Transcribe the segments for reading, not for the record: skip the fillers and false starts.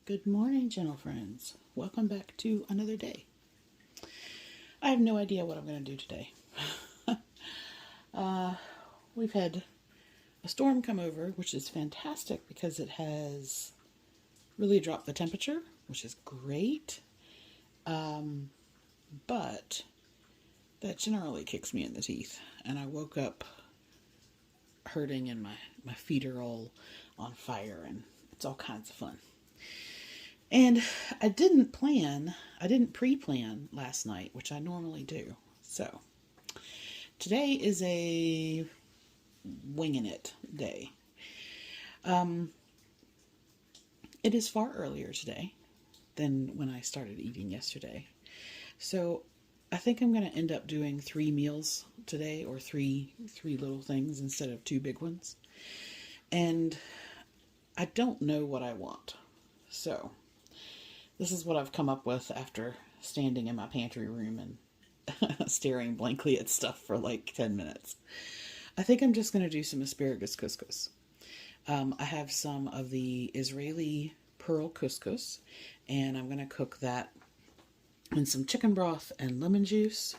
Good morning, gentle friends. Welcome back to another day. I have no idea what I'm going to do today. We've had a storm come over, which is fantastic because it has really dropped the temperature, which is great. But that generally kicks me in the teeth, and I woke up hurting and my feet are all on fire, and it's all kinds of fun. And I didn't pre-plan last night, which I normally do. So today is a winging it day. It is far earlier today than when I started eating yesterday. So I think I'm going to end up doing 3 meals today, or three little things instead of 2 big ones. And I don't know what I want. So this is what I've come up with after standing in my pantry room and staring blankly at stuff for like 10 minutes. I think I'm just going to do some asparagus couscous. I have some of the Israeli pearl couscous, and I'm going to cook that in some chicken broth and lemon juice.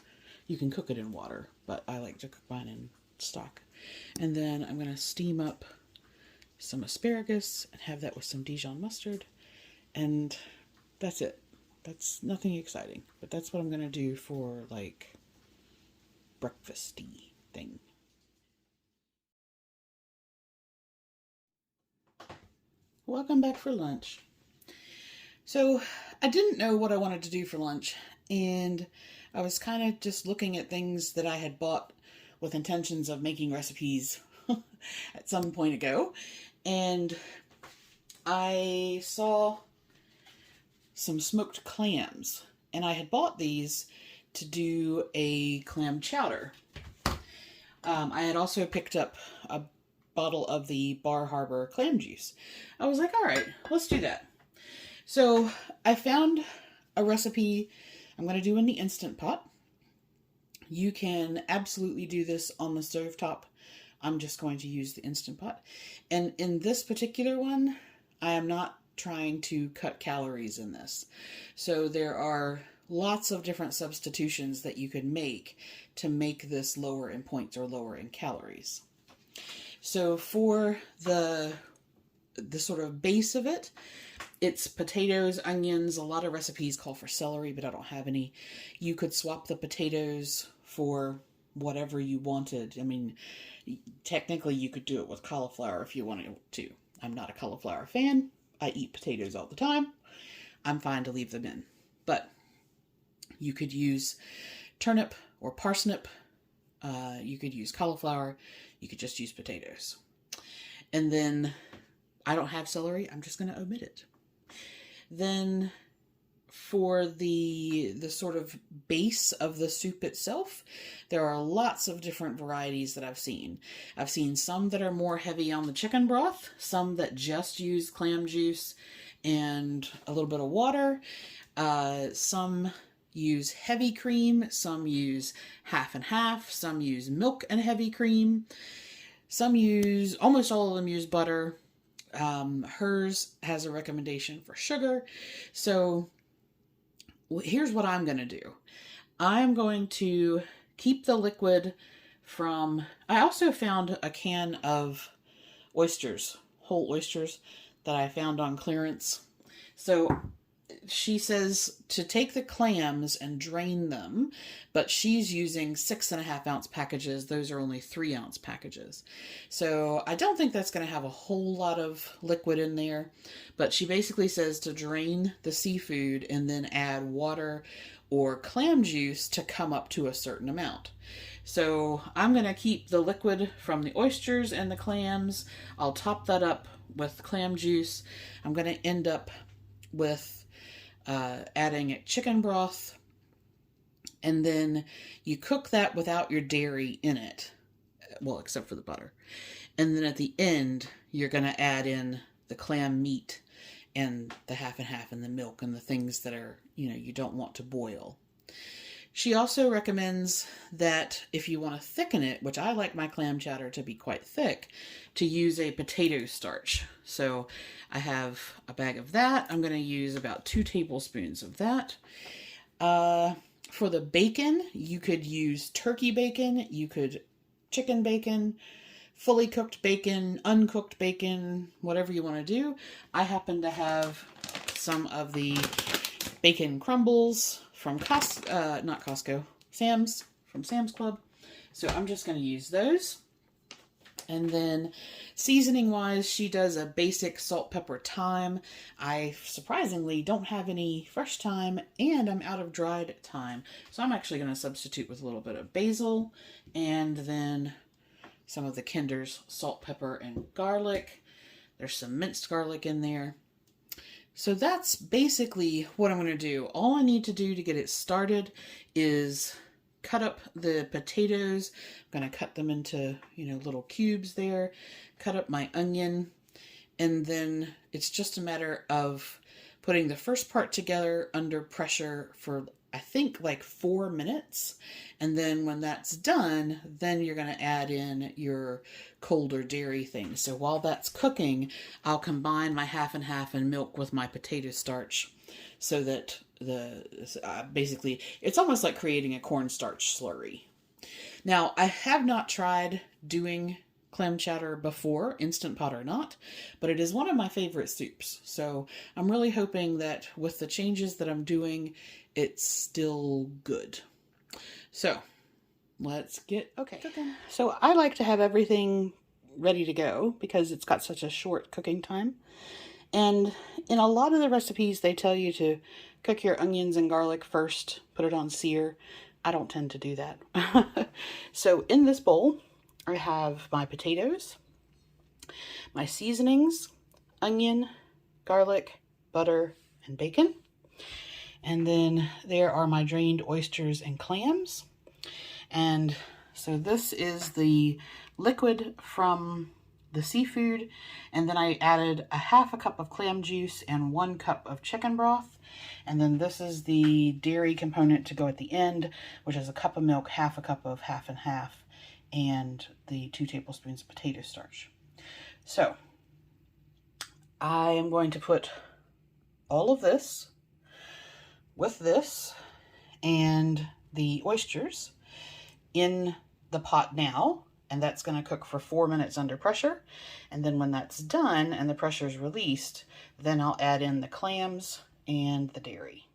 You can cook it in water, but I like to cook mine in stock. And then I'm going to steam up some asparagus and have that with some Dijon mustard. And that's it. That's nothing exciting, but that's what I'm going to do for like breakfasty thing. Welcome back for lunch. So I didn't know what I wanted to do for lunch, and I was kind of just looking at things that I had bought with intentions of making recipes at some point ago, and I saw some smoked clams, and I had bought these to do a clam chowder. I had also picked up a bottle of the Bar Harbor clam juice. I was like, all right, let's do that. So I found a recipe I'm going to do in the Instant Pot. You can absolutely do this on the stovetop. I'm just going to use the Instant Pot. And in this particular one, I am not trying to cut calories in this. So there are lots of different substitutions that you could make to make this lower in points or lower in calories. So for the sort of base of it, it's potatoes, onions. A lot of recipes call for celery, but I don't have any. You could swap the potatoes for whatever you wanted. I mean, technically you could do it with cauliflower if you wanted to. I'm not a cauliflower fan. I eat potatoes all the time. I'm fine to leave them in. But you could use turnip or parsnip. You could use cauliflower. You could just use potatoes. And then I don't have celery. I'm just going to omit it. Then for the sort of base of the soup itself, there are lots of different varieties that I've seen. I've seen some that are more heavy on the chicken broth, some that just use clam juice and a little bit of water. Some use heavy cream, some use half and half, some use milk and heavy cream. Almost all of them use butter. Hers has a recommendation for sugar. So here's what I'm going to do. I'm going to keep the liquid from... I also found a can of oysters, whole oysters, that I found on clearance. So she says to take the clams and drain them, but she's using 6.5 ounce packages. Those are only 3 ounce packages. So I don't think that's going to have a whole lot of liquid in there, but she basically says to drain the seafood and then add water or clam juice to come up to a certain amount. So I'm going to keep the liquid from the oysters and the clams. I'll top that up with clam juice. I'm going to end up with adding chicken broth, and then you cook that without your dairy in it, well, except for the butter. And then at the end, you're going to add in the clam meat and the half and half and the milk and the things that are, you don't want to boil. She also recommends that if you want to thicken it, which I like my clam chowder to be quite thick, to use a potato starch. So I have a bag of that. I'm going to use about 2 tablespoons of that. For the bacon, you could use turkey bacon, you could chicken bacon, fully cooked bacon, uncooked bacon, whatever you want to do. I happen to have some of the bacon crumbles from not Costco, Sam's, from Sam's Club. So I'm just going to use those. And then seasoning wise, she does a basic salt, pepper, thyme. I surprisingly don't have any fresh thyme, and I'm out of dried thyme. So I'm actually going to substitute with a little bit of basil and then some of the Kinder's salt, pepper, and garlic. There's some minced garlic in there. So that's basically what I'm going to do. All I need to do to get it started is cut up the potatoes. I'm going to cut them into, little cubes there. Cut up my onion. And then it's just a matter of putting the first part together under pressure for, I think, like 4 minutes. And then when that's done, then you're going to add in your colder dairy things. So while that's cooking, I'll combine my half and half and milk with my potato starch so that basically it's almost like creating a cornstarch slurry. Now, I have not tried doing clam chowder before, Instant Pot or not, but it is one of my favorite soups. So I'm really hoping that with the changes that I'm doing, it's still good. So let's get cooking. So I like to have everything ready to go because it's got such a short cooking time. And in a lot of the recipes, they tell you to cook your onions and garlic first, put it on sear. I don't tend to do that. So in this bowl, I have my potatoes, my seasonings, onion, garlic, butter, and bacon. And then there are my drained oysters and clams. And so this is the liquid from the seafood. And then I added a half a cup of clam juice and 1 cup of chicken broth. And then this is the dairy component to go at the end, which is a cup of milk, half a cup of half and half, and the 2 tablespoons of potato starch. So I am going to put all of this with this and the oysters in the pot now, and that's going to cook for 4 minutes under pressure. And then when that's done and the pressure is released, then I'll add in the clams and the dairy.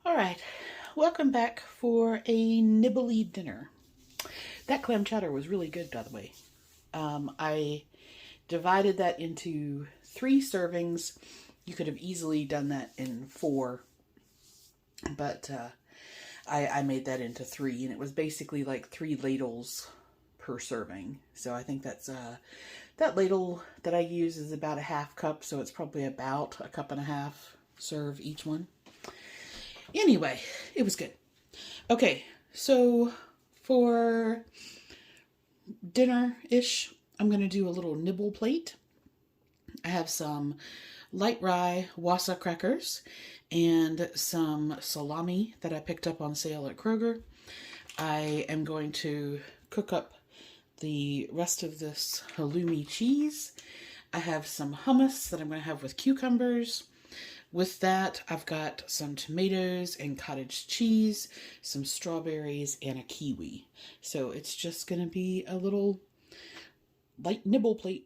All right, welcome back for a nibbly dinner. That clam chowder was really good, by the way. I divided that into 3 servings. You could have easily done that in 4, but I made that into 3, and it was basically like 3 ladles per serving. So I think that's that ladle that I use is about a half cup, so it's probably about a cup and a half serve each one. Anyway, it was good. Okay, so for dinner-ish, I'm going to do a little nibble plate. I have some light rye wassa crackers and some salami that I picked up on sale at Kroger. I am going to cook up the rest of this halloumi cheese. I have some hummus that I'm going to have with cucumbers. With that, I've got some tomatoes and cottage cheese, some strawberries, and a kiwi. So it's just going to be a little light nibble plate.